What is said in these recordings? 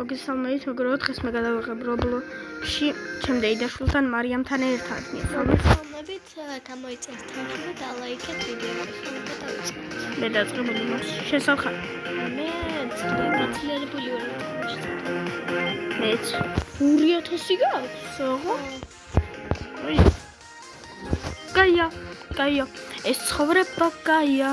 მოგესალმებით, მეგობრებო, დღეს მე გადავიღებ Roblox-ში ჩემ დეიდაშვილთან მარიამთან ერთად. მოგესალმებით, გამოიწეს თანხმობა და ლაიქეთ ვიდეოს. მე დაწყებული მაქვს. შესახარ. მე გაცილებული ვარ. მეც 2000 გაქვს, ხო? გაია. ეს ცხოვრება გაია.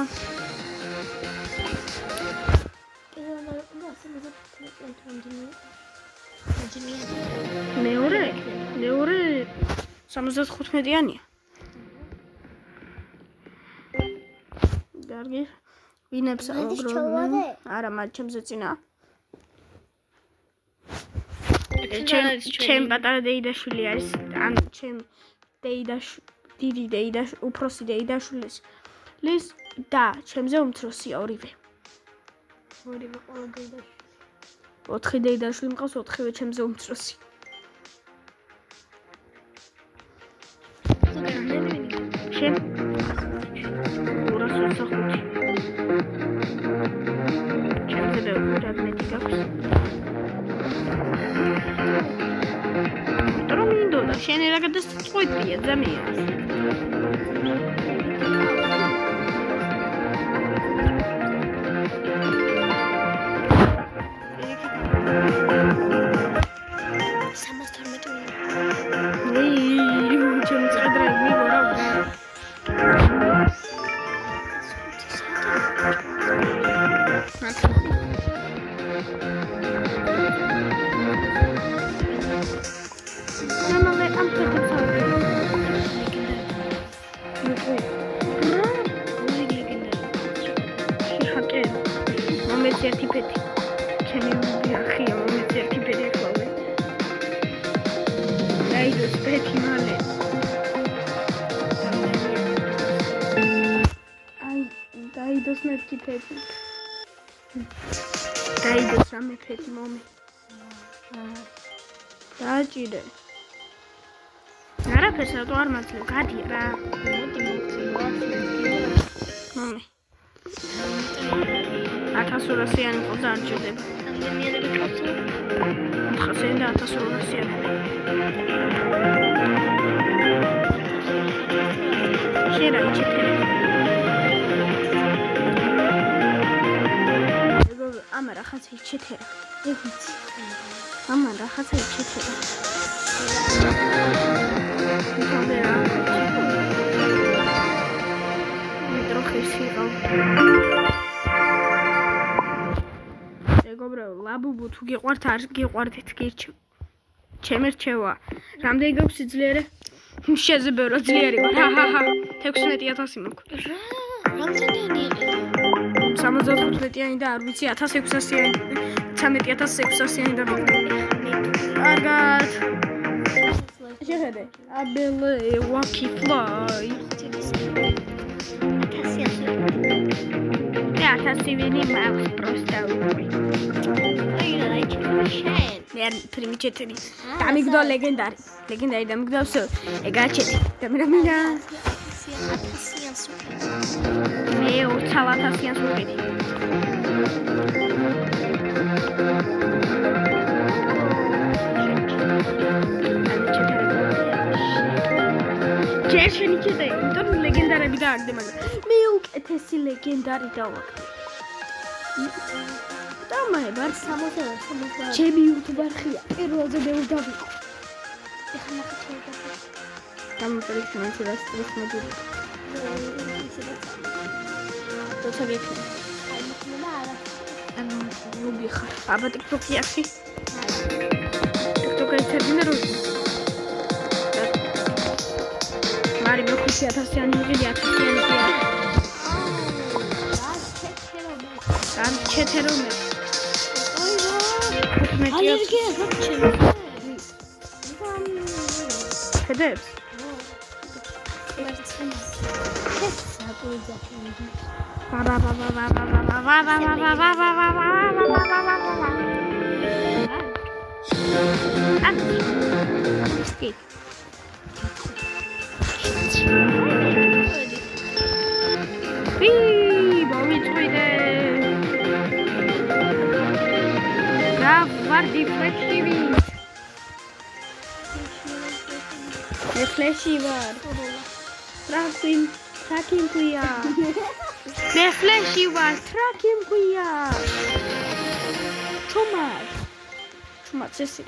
მეორე 75-იანია. კარგი. ვინებს აღგროვებენ? არა, მათ ჩემზე წინა. ჩემ პატარა დეიდაშვილი არის, ან ჩემ დიდი დეიდაშვილი, უფროსი დეიდაშვილის და ჩემზე უმცროსია ორივე. ორივე ყველა დეიდაშვილი. 4 დეიდაშვილი მყავს, 4-ვე ჩემზე უმცროსი. შენ 225. ჩემზე რადმეტი გაქვს? მინდოდა, შენ რაგადა წყვეტია ძამია. Certipeti. Ჩემი ახია certipeti ახლავე. დაიდოს პეთი მალე. აი, დაიდოს certipeti. დაიდოს რამე პეთი მომი. დაჭირე. არაფერს რატო არ მაძლევ? გადია რა. მომი. 1200-იანი ყო და არ ჭირდება. რამდენიანები ყავს? 400 და 1200-იანი. შეიძლება ჩეთერა. ამა რაღაცა ჩეთერა. ეცი. ამა რაღაცა ჩეთერა. კამერა. მეტროხი სიყავ. მეგობრებო, ლაბუბუ თუ გიყვართ, არ გიყვარდეთ, გირჩევ. ჩემი რჩევა. რამდენი გაქვს სიძლიერე? შეზებერო ძლიერი ვარ. 16000 მაქვს. რამდენიანი იყიდა? 75-იანი და არ ვიცი 1600-იანი. 13600-იანი და კარგად. შეხედე. აბელე ვაკი ფლაი. 1000 ვინი მაქვს პროსტა უკვე. მე პრიმიჩეტი. დამიგდო ლეგენდარი. ლეგენდარი დამიგდავს. ეგაჩეთი. დამირამინა. 1000-იან სუპერი. მე 4000-იან სუპერი. ჯერშენი ჩეტე, იმიტომ ლეგენდარები გააგდე, მაგრამ მე უკეთესი ლეგენდარი დავაგდე. დამაებარ 60. ჩემი YouTube არხია პირველზე მე დავიყო. ეხლა ნახეთ. დამოწერი შემეცი და სტრეს მოძირი. როცა გექნა. აი მოხდა არა. ანუ რუბი ხარ. აბა TikTok-ი ახი. TikTok-ი წერდინა რუბი. მარი მოხუცი 1000-იანი მიყიდი 1000-იანი კი არა. ან ჩეთერომე. ალერგია გაჩერდა. ხედებს? ვარ დიფლექშივით. მე ფლეში ვარ. ტრაკი მქვია. მე ფლეში ვარ, ტრაკი მქვია. ჩუმად წესი.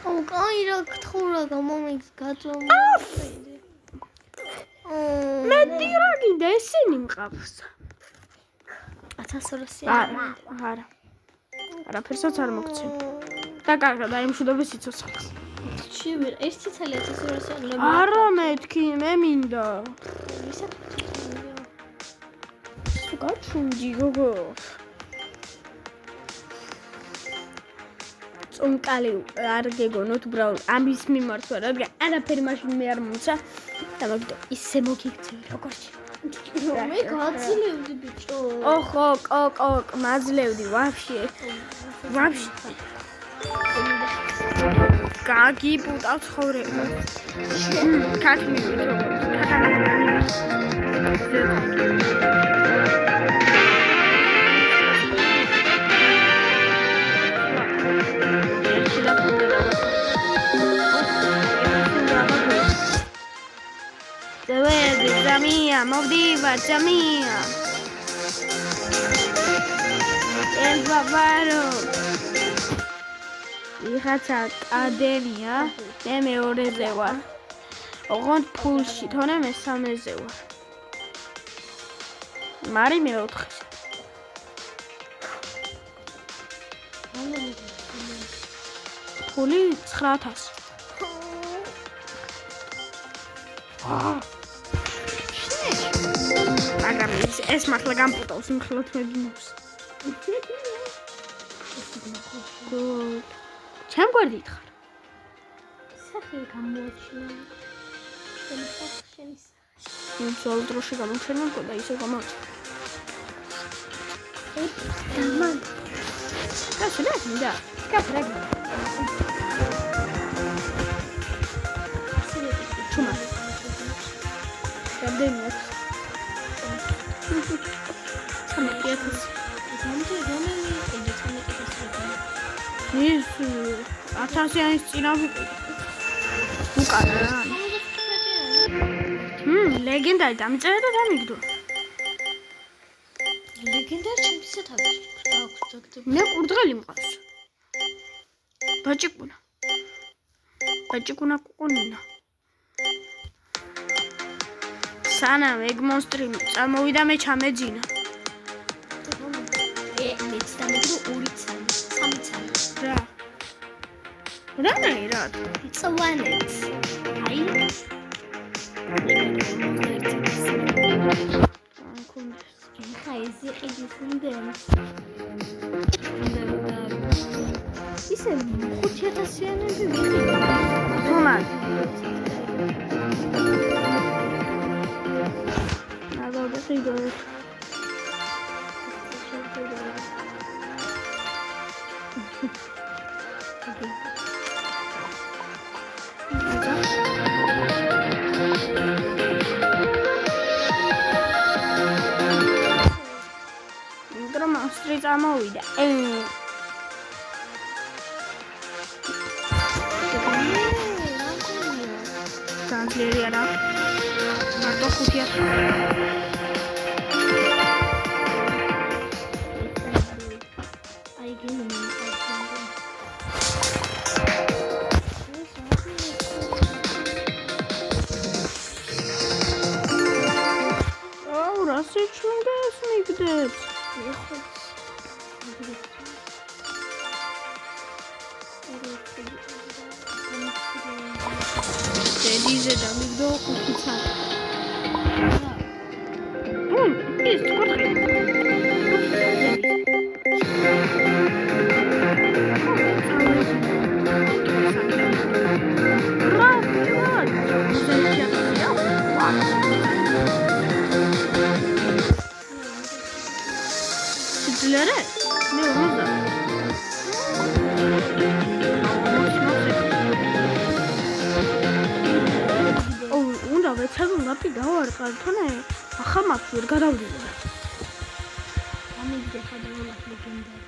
კაი რა გთხოვა გამომიგზო. მე დირაგინდა ესენი მყავს. 1200 არა. არაფერსაც არ მოგცემ. და კარგად აიმშვიდობე სიცოცხლეს. შევერ, ეს ციცალი 1200 არა მეთქი, მე მინდა. თუ გაჩუნდი გოგო. წონკალი არ გეგონოთ უბრალოდ ამის მიმართვა, რადგან არაფერი მაშინ მე არ მომცა. და მაგდო ისე მოგიქცევი როგორც მე გაძლევდი ბიჭო. ოხო, კოკო, მაძლევდი ვაფშე. გაგიპუტავ ცხოვრება. ქათმი Zamia, Modiva, Zamia. El Bavaro. Ihatsa Academia, მე მეორეზე ვარ. ოღონდ ფულში, თორე მესამეზე ვარ. მარი მეოთხეზე. ფული 9000. ეს მართლა გამპუტავს მხოლოდ მეგინავს. ჩემ გვერდით ხარ. სახე გამოაჩინა. იმ ძველ დროში გამოჩერნა და ისე გამოჩერნა. მან. კაცი მინდა. კაფრა. ჩუმა. რამდენი აქვს? ის 1000-ის წინა ვიყიდე. უკანა რა. ლეგენდარი დამიწერე და დამიგდო. ლეგენდარი ჩემთვისაც აქვს. მე კურდღელი მყავს. ბაჭიკუნა კუკუნინა. სანამ ეგ მონსტრი წამოვიდა მე ჩამეძინა. მეც დამიგდო 2 წელი, 3 წელი. რა? რანაირად? წვანეთ. აი. ხაი ზიყიდის უნდენ. ისე 5000-იანები ვიყიდე. თომად. Figure. Drama street amowida. Translate Marco Kutia. Diese damit doch gut gezahlt. Ist gut drin. Sizlere ne oldu? ვეცადო ნაპი გავარყარ თორე ახლა მაქვს ვერ გადავდივარ. ამიგდე ხადავალ ლეგენდარი.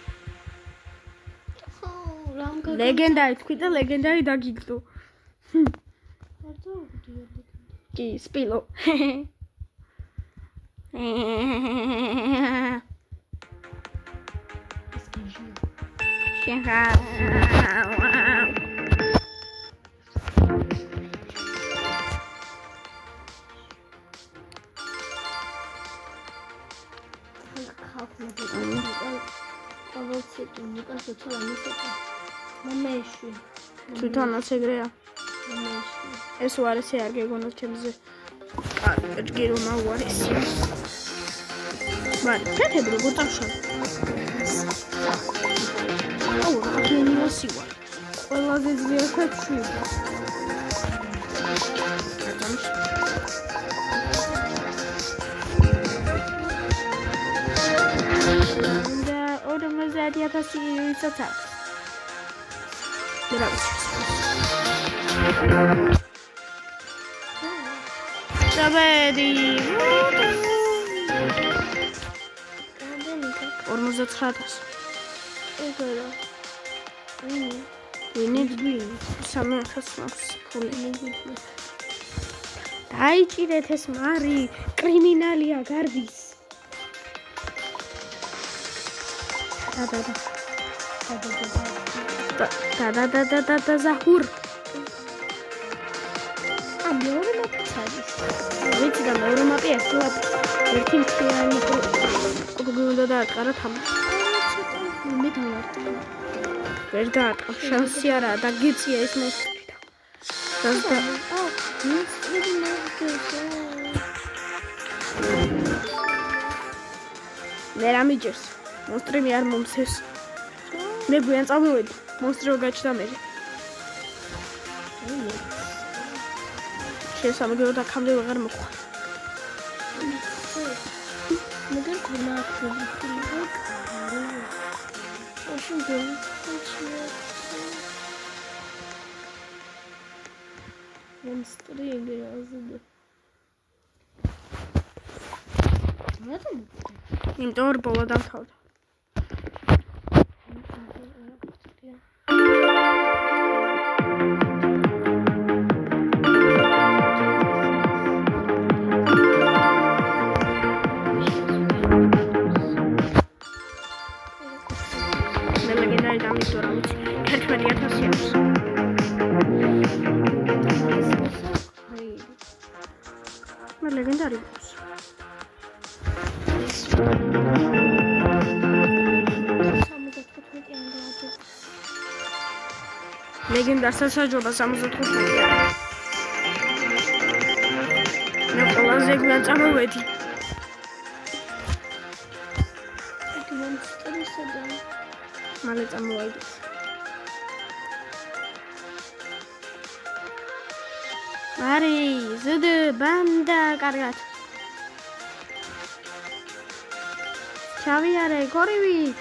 ხო, რამ ლეგენდარი თქვი და ლეგენდარი დაგიგდო. კი, სპილო. თვითონაც ეგრეა. ეს უარესი არ გეგონოთ ჩემზე. კარგი რომ უარესი. მაგრამ კეთებ როგორ წავშალ. აუ, აქენი მოსივა. ყველაზე ძლიერ ხეთში. და ოდმაზადია პასიუიცა. Sabedi. 49,000. ეგრე. ვინი 3,000 ფული. დაიჭირეთ ეს მარი, კრიმინალია გარბის. და ზაჰურ. მეორე მაპიცადის. ვიცი და მეორე მაპი ახლა ერთი მთლიანი უნდა დაატყარა თამ. მე დავარტყა. ვერ დაატყა, შანსი არაა და გიწია ეს მოსწრი და. მე რა მიჭირს? მოსტრი მე არ მომცეს. მე გვიან წამოვედი. მოსტრი რო გაჩნდა მე. შესამგებლო და კამდე ვეღარ მოხვა. მეგერ ქონა აქტივი. აშენ დელი. მონსტრი ეგრეაზედა. მაგრამ იმიტომ რომ ბოლა დავთავდა. ლეგენდარი ბოს. ლეგენდარ სასაჯობა 75-ია. მე ყველაზე გვიან წამოვედი. მალე წამოვედი. მარი, ზედ ბანდა კარგად. ჩავიარე გორივით.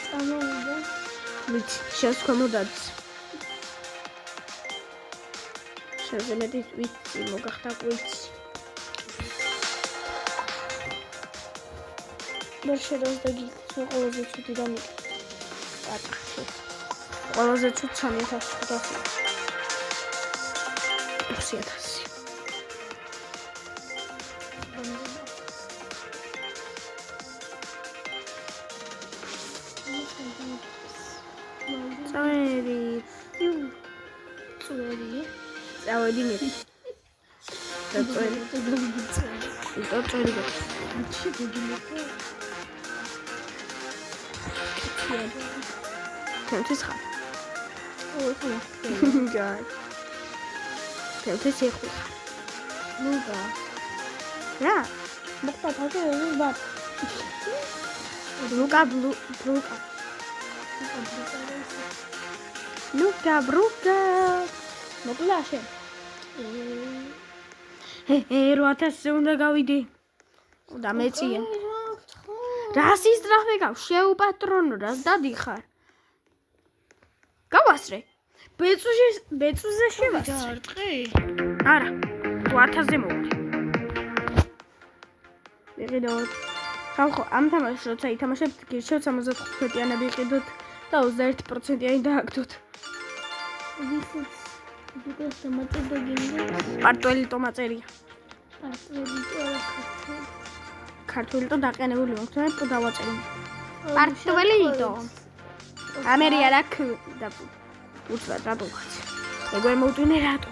წამოვიდა. ვიცი, შენს ხომოდაც. შენზე მეტი ვიცი, მოგახტა ვიცი. ვერ შედოს და გიქცო ყველაზე ცუდი და მიკ. ატახე. ყველაზე ცუდ 3,500. 200,000. წავედი მე. წავედი. თემთვის ხარ. გარ. თემთვის ეხო. ნუგა. რა? მოხდა თაზე ეს ბარ. ლუკა. ლუკა ბრუკა. მოკლაშე. 8,000 უნდა გავიდე. და მეწია. რას ისტრაფე გავ? შეუპატრონო, რას დადიხარ? გავასწრე. ბეწუზე შევასწრე. დაარტყი? არა. 8,000-ზე მოვიდე. მიყიდოთ. ხალხო, ამ თამაშს როცა ითამაშებთ, გირჩევთ 75-იანები იყიდოთ და 21%-იანი დააგდოთ. ვისაც უკეთ დამაწება გინდა. პარტველი ტომაწერია. პარტველი ტოა ქართული. ქართული ტო დაყენებული მოხდა და დავაწერი. პარტველი ტო. ამერია რა და უცბად რატო ხარ? ეგ ვერ მოვტვინე რატო?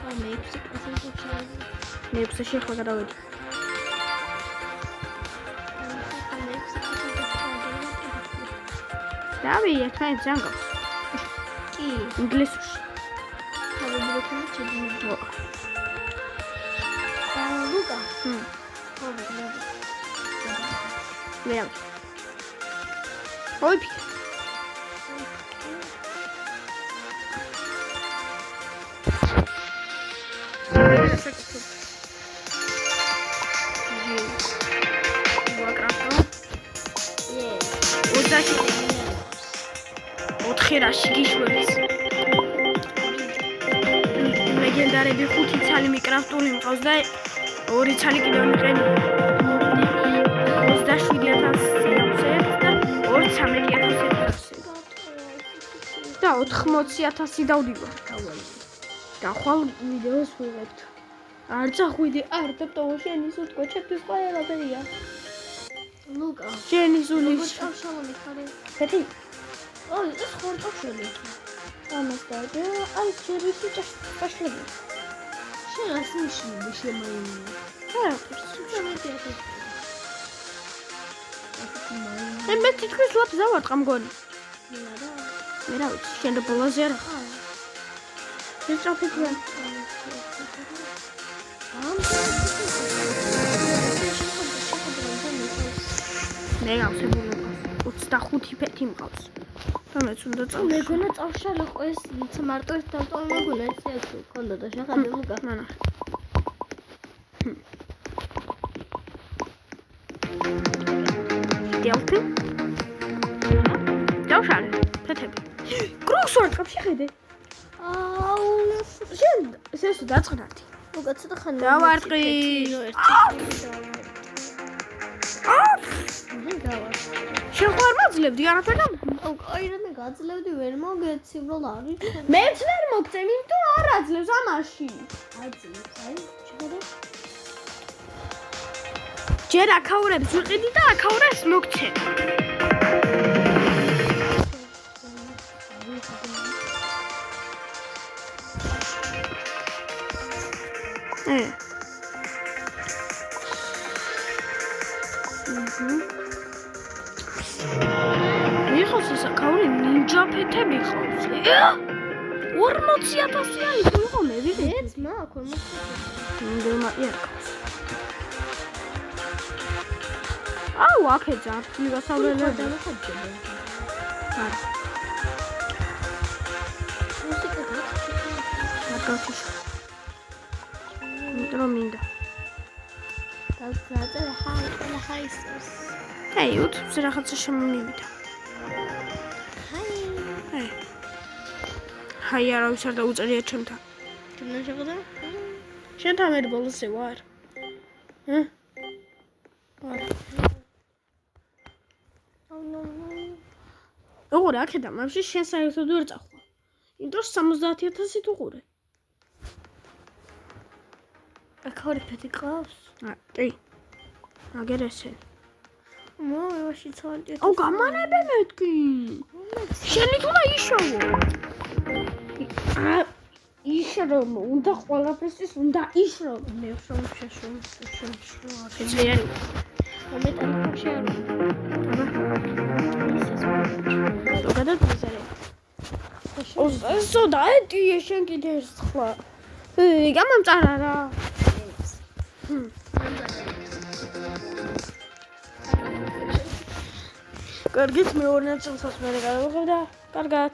მე 6% შეიძლება. მე 6-ში ხო გადავედი. დავი ერთმანეთს ზანგავს. კი, ინგლისურში. თავბრუქნა ჩედინო. ლუკა. მე. ой пи. ოთხერაში გიშვებს. ლეგენდარები 5 ცალი მიკროფონი მყავს და 2 ცალი კიდევ მიყენი. 27000 და 213,000 და 80,000 დავდივარ. და ხვალ ვიდეოს ვიღებთ. არ წახვიდი, არ დაპტო შენი სულ თქვა ჩემთვის ყველაფერია. ლუკა. შენი სული შავშავი ხარ. პეტი ой, ეს ხორტოშელი. ამას დავდე, აი ჯერისი ჭაშლები. შენ რას ნიშნები შემაინი? მე თითქოს ვარ დავარტყა მგონი. მე რა ვიცი, შენ და ბოლოზე არა. ეს ტრაფიკია. მე გავსებული 25 ფეთი მყავს. თამეც უნდა წავ. მე გონა წავშალიყო ეს მარტო ეს დავტოვნა გონა ეს აქვს კონდა და შეხედე ლუკა. მანა. დიალტი. დავშალე. ფეთები. კრუს ვარტყავ შეხედე. აუ შენ ეს დაწყნართი. ლუკა ცოტა ხანი დავარტყი. შენ ხარ მაძლევდი არაფერ და აი რა მე გაძლევდი ვერ მოგეცი რომ არის მეც ვერ მოგწევ იმიტომ არ აძლევს ამაში აძლევს აი შეხედე ჯერ აქაურებს ვიყიდი და აქაურებს მოგცე მიხოს ეს აქაური ნინჯა ფეთები ხავს 40,000-იანი თუ იყო მე ვიღე ეს მაგ 40,000 ნდემა იარკავს აუ აქეძა ფული გასავლელები დამახარჯება არა მუსიკა გაკეთე მეტრო მინდა დავწერე ჰაისოს აი უცბს რაღაცა შემომივიდა ჰაი არავის არ დაუწერია ჩემთან ჩემთან შეხედე შენთან მე ბოლოსე ვარ არა ოღონდ აქედა მამში შენ საერთოდ ვერ წახვა იმ დროს 70,000 თუ ყურე აქაური ფეთი ყავს კი აგერ ესე მოვაში ცალკე აუ გამანებე მეთქი შენი თუ და იშოვო იშრომ უნდა ყველაფერს უნდა იშრომ მე ვშრომ შეშრომ ეძლიანი მომეტანო შეარო გადადიზარე ოსო დაეტი შენ კიდე ეს ხლა გამამწარა რა კარგით მე ორ ნაწილსაც მე გადავიღებ და კარგად